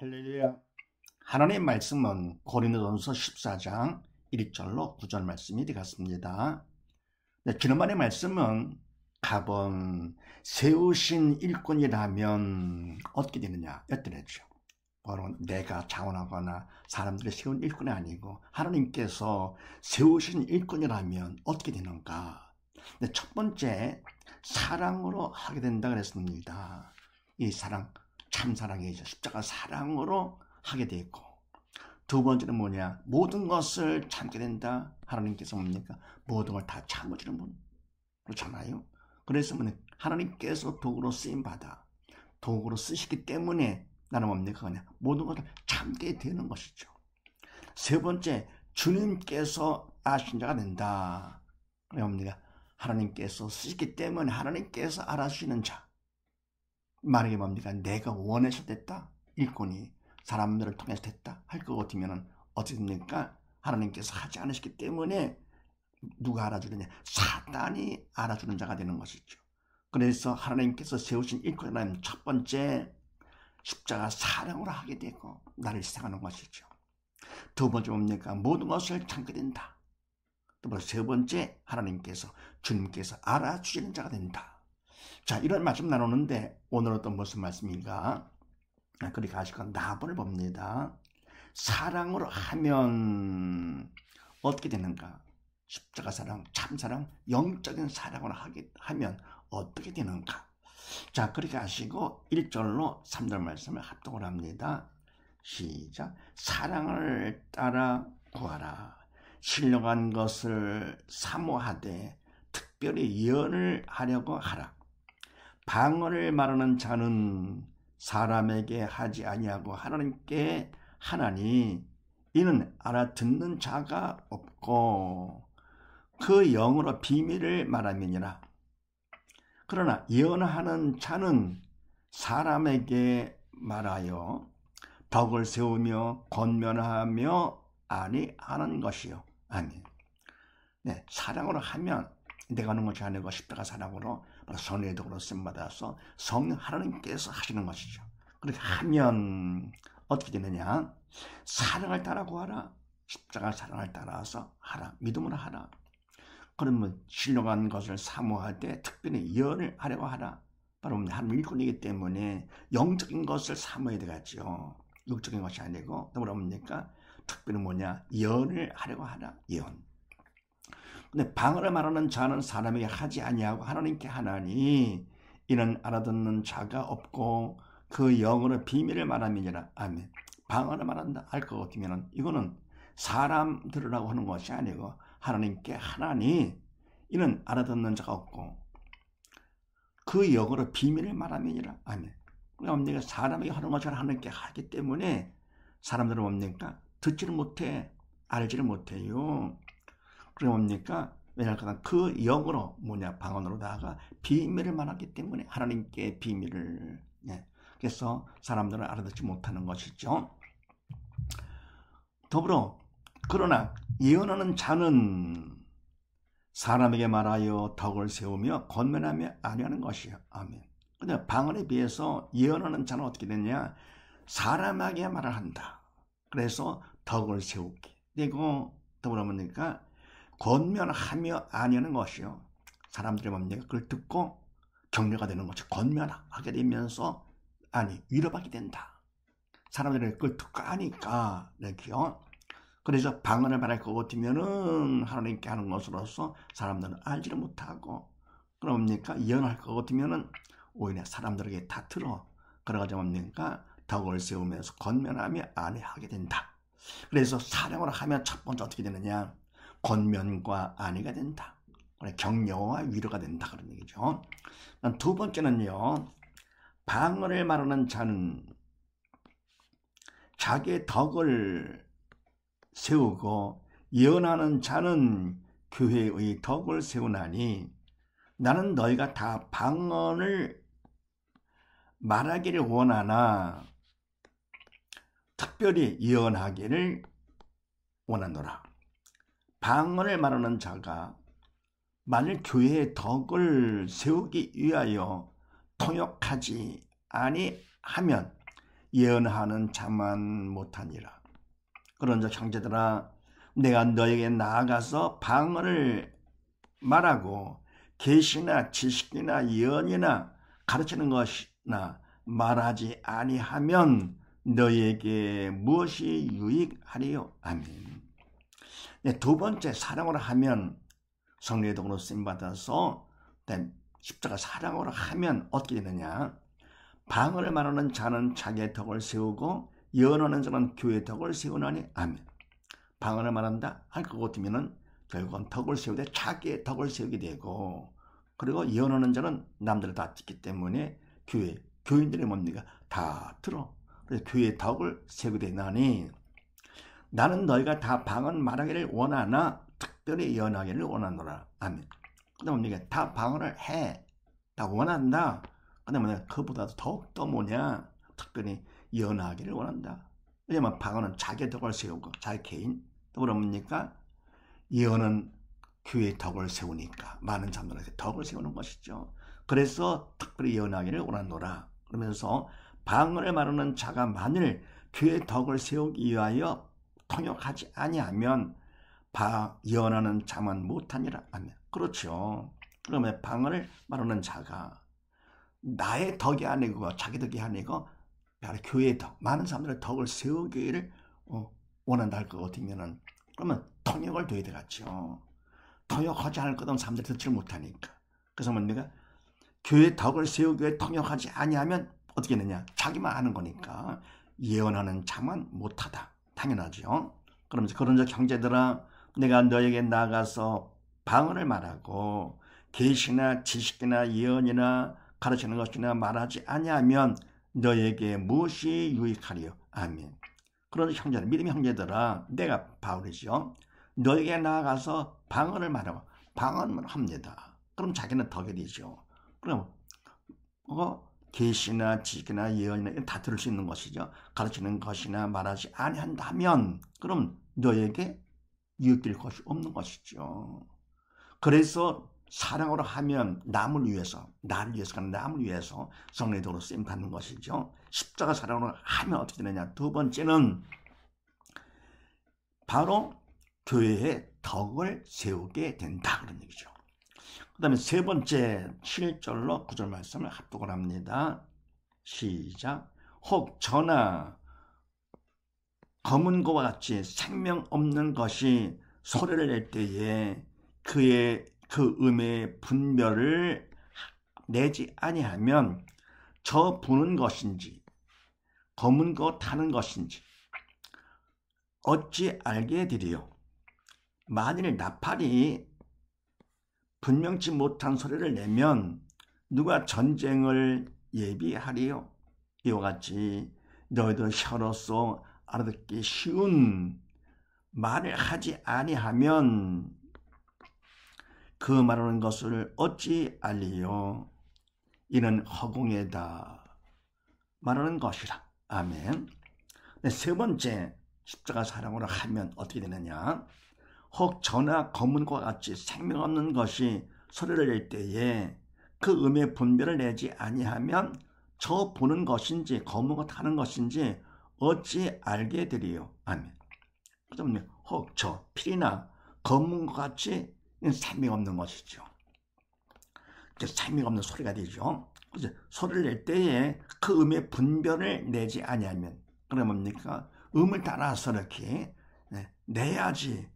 할렐루야. 하나님의 말씀은 고린도전서 14장 1절로 9절 말씀이 되겠습니다. 네, 지난번의 말씀은 갑은 세우신 일꾼이라면 어떻게 되느냐 였더랬죠. 바로 내가 자원하거나 사람들이 세운 일꾼이 아니고 하나님께서 세우신 일꾼이라면 어떻게 되는가. 네, 첫 번째 사랑으로 하게 된다 그랬습니다. 이 사랑 참사랑이죠. 십자가 사랑으로 하게 돼 있고, 두 번째는 뭐냐, 모든 것을 참게 된다. 하나님께서 뭡니까? 모든 걸 다 참으시는 분, 그렇잖아요. 그래서 하나님께서 도구로 쓰임받아 도구로 쓰시기 때문에 나는 뭡니까? 그냥 모든 것을 참게 되는 것이죠. 세 번째, 주님께서 아신 자가 된다. 뭡니까? 하나님께서 쓰시기 때문에 하나님께서 알아주시는 자. 만약에 뭡니까? 내가 원해서 됐다. 일꾼이 사람들을 통해서 됐다. 할 것 같으면 어떻게 됩니까? 하나님께서 하지 않으시기 때문에 누가 알아주느냐? 사단이 알아주는 자가 되는 것이죠. 그래서 하나님께서 세우신 일꾼이라는 첫 번째 십자가 사랑으로 하게 되고 나를 사랑하는 것이죠. 두 번째 뭡니까? 모든 것을 참게 된다. 또 세 번째, 하나님께서 주님께서 알아주시는 자가 된다. 자, 이런 말씀 나누는데 오늘은 또 무슨 말씀인가? 그렇게 하시고 나본을 봅니다. 사랑으로 하면 어떻게 되는가? 십자가 사랑, 참사랑, 영적인 사랑으로 하면 어떻게 되는가? 자, 그렇게 하시고 1절로 3절 말씀을 합독을 합니다. 시작. 사랑을 따라 구하라. 신령한 것을 사모하되 특별히 예언을 하려고 하라. 방언을 말하는 자는 사람에게 하지 아니하고 하나님께 하나니 이는 알아듣는 자가 없고 그 영으로 비밀을 말함이니라. 그러나 예언하는 자는 사람에게 말하여 덕을 세우며 권면하며 아니하는 것이요. 아멘. 네, 사랑으로 하면 내가 하는 것이 아니고 십자가 사랑으로 선의 덕으로 쓰임받아서 성령 하나님께서 하시는 것이죠. 그렇게 하면 어떻게 되느냐? 사랑을 따라 구하라. 십자가 사랑을 따라서 하라. 믿음으로 하라. 그러면 신령한 것을 사모하되 특별히 예언을 하려고 하라. 바로 하나님 일꾼이기 때문에 영적인 것을 사모해야 되겠죠. 육적인 것이 아니고 또 뭐랍니까? 특별히 뭐냐? 예언을 하려고 하라. 예언. 근데 방언을 말하는 자는 사람에게 하지 아니하고 하나님께 하나니 이는 알아듣는 자가 없고 그 영으로 비밀을 말함이니라. 아멘. 방언을 말한다 할 것 같으면 이거는 사람 들으라고 하는 것이 아니고 하나님께 하나니 이는 알아듣는 자가 없고 그 영으로 비밀을 말함이니라. 아멘. 그러니까 사람에게 하는 것을 하나님께 하기 때문에 사람들은 뭡니까? 듣지를 못해, 알지를 못해요. 그래 뭡니까? 왜냐하면 그 영으로 방언으로다가 비밀을 말하기 때문에 하나님께 비밀을. 그래서 사람들은 알아듣지 못하는 것이죠. 더불어 그러나 예언하는 자는 사람에게 말하여 덕을 세우며 권면하며 아니하는 것이요. 아멘. 근데 방언에 비해서 예언하는 자는 어떻게 되냐? 사람에게 말을 한다. 그래서 덕을 세우게 되고 더불어 뭡니까? 권면하며 아니하는 것이요. 사람들이 뭡니까? 그걸 듣고 격려가 되는 것이 권면하게 되면서 위로받게 된다. 사람들이 그걸 듣고 하니까 이렇게요. 그래서 방언을 말할 것 같으면은 하나님께 하는 것으로서 사람들은 알지를 못하고 그럽니까? 예언할 것 같으면은 오히려 사람들에게 다 들어. 그래가지고 뭡니까? 덕을 세우면서 권면하며 안위하게 된다. 그래서 사랑으로 하면 첫 번째 어떻게 되느냐? 권면과 안위가 된다. 격려와 위로가 된다. 그런 얘기죠. 두 번째는요. 방언을 말하는 자는 자기의 덕을 세우고 예언하는 자는 교회의 덕을 세우나니 나는 너희가 다 방언을 말하기를 원하나 특별히 예언하기를 원하노라. 방언을 말하는 자가 만일 교회의 덕을 세우기 위하여 통역하지 아니하면 예언하는 자만 못하니라. 그런즉 형제들아 내가 너에게 나아가서 방언을 말하고 계시나 지식이나 예언이나 가르치는 것이나 말하지 아니하면 너에게 무엇이 유익하리요? 아멘. 네, 두 번째, 사랑으로 하면, 성령의 도구로 쓰임받아서 십자가 사랑으로 하면 어떻게 되느냐? 방언을 말하는 자는 자기의 덕을 세우고 예언하는 자는 교회의 덕을 세우나니. 아멘. 방언을 말한다 할 것 같으면은 결국은 덕을 세우되 자기의 덕을 세우게 되고, 그리고 예언하는 자는 남들을 다 듣기 때문에 교인들이 뭡니까? 다 들어. 그래서 교회의 덕을 세우게 되나니, 나는 너희가 다 방언 말하기를 원하나 특별히 예언하기를 원하노라. 아멘. 그다음 뭡니까? 다 방언을 해. 다 원한다. 그다음에 그보다도 더욱더 뭐냐? 특별히 예언하기를 원한다. 왜냐면 방언은 자기의 덕을 세우고 자기 개인 덕으로 뭡니까? 예언은 교회의 덕을 세우니까 많은 사람들에게 덕을 세우는 것이죠. 그래서 특별히 예언하기를 원하노라. 그러면서 방언을 말하는 자가 만일 교회의 덕을 세우기 위하여 통역하지 아니하면 예언하는 자만 못하니라. 아멘. 그렇죠. 그러면 방언을 말하는 자가 나의 덕이 아니고 자기 덕이 아니고 교회의 덕, 많은 사람들의 덕을 세우기를 원한다 할 것 같으면은, 그러면 통역을 둬야 되겠죠. 통역하지 않을 거든 사람들이 듣지 못하니까. 그래서 뭡니까? 교회의 덕을 세우기 위해 통역하지 아니하면 어떻게 되느냐? 자기만 아는 거니까 예언하는 자만 못하다. 당연하죠. 그러면서 그런즉 형제들아 내가 너에게 나가서 방언을 말하고 계시나 지식이나 예언이나 가르치는 것이나 말하지 아니하면 너에게 무엇이 유익하리요? 아멘. 그런즉 형제들, 믿음의 형제들아, 내가 바울이죠. 너에게 나아가서 방언을 말하고 방언을 합니다. 그럼 자기는 덕이 되죠. 그럼 계시나 지식이나 예언이나 다 들을 수 있는 것이죠. 가르치는 것이나 말하지 아니한다면 그럼 너에게 유익될 것이 없는 것이죠. 그래서 사랑으로 하면 나를 위해서 성령의 도로 쓰임 받는 것이죠. 십자가 사랑으로 하면 어떻게 되느냐? 두 번째는 바로 교회의 덕을 세우게 된다 그런 얘기죠. 그 다음에 세 번째 7절로 9절 말씀을 합독을 합니다. 시작. 혹 저나 검은 거와 같이 생명 없는 것이 소리를 낼 때에 그 음의 분별을 내지 아니하면 저 부는 것인지 검은 거 타는 것인지 어찌 알게 되리요? 만일 나팔이 분명치 못한 소리를 내면 누가 전쟁을 예비하리요? 이와 같이 너희들 혀로서 알아듣기 쉬운 말을 하지 아니하면 그 말하는 것을 어찌 알리요? 이는 허공에다 말하는 것이라. 아멘. 세 번째, 십자가 사랑으로 하면 어떻게 되느냐? 혹 저나 검은 것과 같이 생명 없는 것이 소리를 낼 때에 그 음의 분별을 내지 아니하면 저 보는 것인지 검은 것 하는 것인지 어찌 알게 되리요? 아멘. 그러면 혹 저 필이나 검은 것 같이 생명 없는 것이죠. 생명 없는 소리가 되죠. 그래서 소리를 낼 때에 그 음의 분별을 내지 아니하면 그러면 뭡니까? 음을 따라서 이렇게 내야지.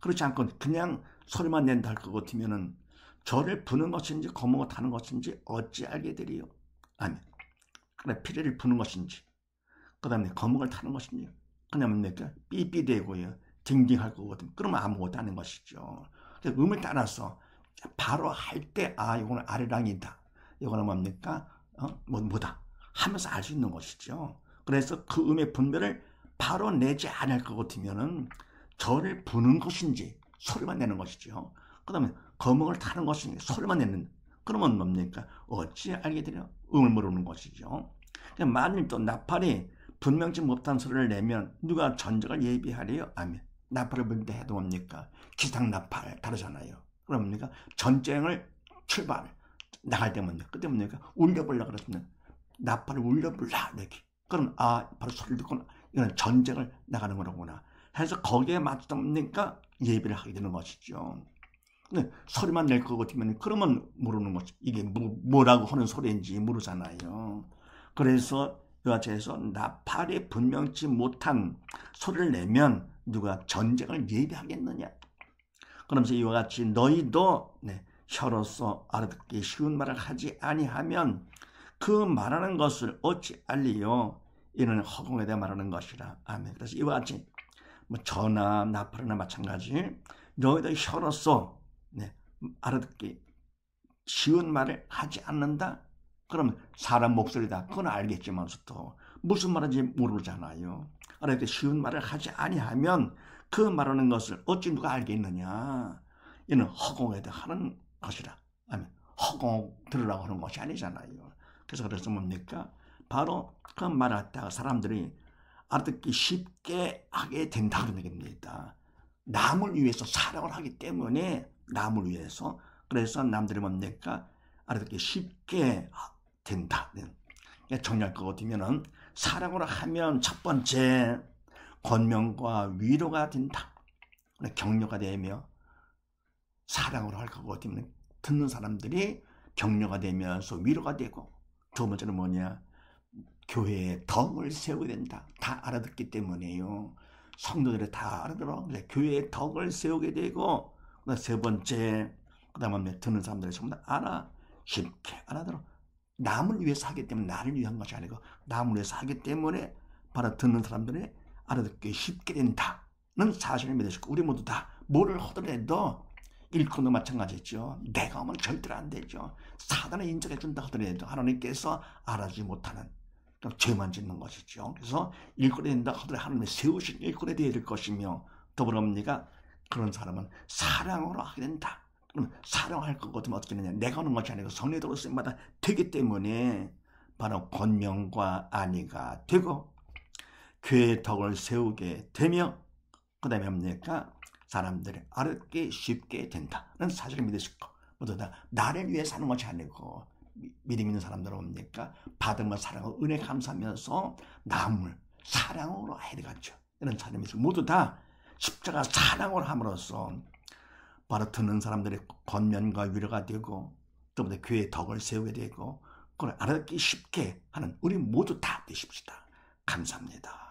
그렇지 않고 그냥 소리만 낸다 할 것 같으면은 저를 부는 것인지 검은 것 하는 것인지 어찌 알게 되리요? 아멘. 그래 피리를 부는 것인지 그 다음에 검은 걸 타는 것인지 그냥 뭡니까? 삐삐대고요. 딩딩할 것 같으면 그러면 아무것도 아닌 것이죠. 음을 따라서 바로 할 때 이거는 아리랑이다. 이거는 뭡니까? 뭐다 하면서 알 수 있는 것이죠. 그래서 그 음의 분별을 바로 내지 않을 것 같으면은 저를 부는 것인지 소리만 내는 것이죠. 그 다음에 거목을 타는 것인지 소리만 내는, 그러면 뭡니까? 어찌 알게 되려? 음을 모르는 것이죠. 만일 또 나팔이 분명치 못한 소리를 내면 누가 전쟁을 예비하래요? 아멘. 나팔을 불 때 해도 뭡니까? 기상 나팔 다르잖아요. 그럼 뭡니까? 전쟁을 나갈 때 뭡니까? 그때 뭡니까? 울려불라 그러시면 나팔을 울려불라 이렇게. 그럼 바로 소리를 듣고 이건 전쟁을 나가는 거로구나 해서 거기에 맞다니까 예배를 하게 되는 것이죠. 근데 소리만 낼 것 같으면 그러면 모르는 거지. 이게 뭐라고 하는 소리인지 모르잖아요. 그래서 이와 같이 해서 나팔이 분명치 못한 소리를 내면 누가 전쟁을 예비하겠느냐. 그러면서 이와 같이 너희도 혀로서 알아듣기 쉬운 말을 하지 아니하면 그 말하는 것을 어찌 알리요. 이는 허공에 대해 말하는 것이라. 아멘. 그래서 이와 같이 저나 나팔이나 마찬가지 너희들 혀로서 알아듣기 쉬운 말을 하지 않는다? 그러면 사람 목소리다. 그건 알겠지만서도 무슨 말인지 모르잖아요. 알아듣기 쉬운 말을 하지 아니하면 그 말하는 것을 어찌 누가 알겠느냐. 이는 허공에 하는 것이라. 아멘. 허공 들으라고 하는 것이 아니잖아요. 그래서 뭡니까? 바로 그 말을 갖다가 사람들이 알아듣기 쉽게 하게 된다는 얘기입니다. 남을 위해서 사랑을 하기 때문에 남을 위해서 그래서 남들이 뭡니까? 알아듣기 쉽게 된다. 정리할 것 같으면은 사랑으로 하면 첫 번째 권면과 위로가 된다. 격려가 되며 사랑으로 할 것 같으면 듣는 사람들이 격려가 되면서 위로가 되고 두 번째는 뭐냐? 교회에 덕을 세우게 된다. 다 알아듣기 때문에요. 성도들이 다 알아들어. 교회에 덕을 세우게 되고 세 번째 그 다음에 듣는 사람들이 전부 다 쉽게 알아들어. 남을 위해서 하기 때문에 나를 위한 것이 아니고 남을 위해서 하기 때문에 바로 듣는 사람들이 알아듣기 쉽게 된다는 사실을 믿으시고 우리 모두 다 뭐를 하더라도 일꾼도 마찬가지죠. 내가 하면 절대로 안 되죠. 사단을 인정해 준다 하더라도 하나님께서 알아주지 못하는 죄만 짓는 것이죠. 그래서 일꾼이 된다 하더라도 하나님이 세우신 일꾼이 되어야 될 것이며 더불어 뭡니까? 그런 사람은 사랑으로 하게 된다. 그럼 사랑할 것 같으면 어떻게 되냐? 내가 하는 것이 아니고 성례도로 쓰임마다 되기 때문에 바로 권명과 안위가 되고 교회의 덕을 세우게 되며 그 다음에 뭡니까? 사람들이 알아듣기 쉽게 된다는 사실을 믿으시고 모두 다 나를 위해 사는 것이 아니고 믿음 있는 사람들은 뭡니까? 받은 사랑을 은혜 감사하면서 남을 사랑으로 해야 되겠죠. 이런 사람을 믿으시고 모두 다 십자가 사랑으로 함으로써 바로 듣는 사람들의 권면과 위로가 되고 또 교회의 덕을 세우게 되고 그걸 알아듣기 쉽게 하는 우리 모두 다 되십시다. 감사합니다.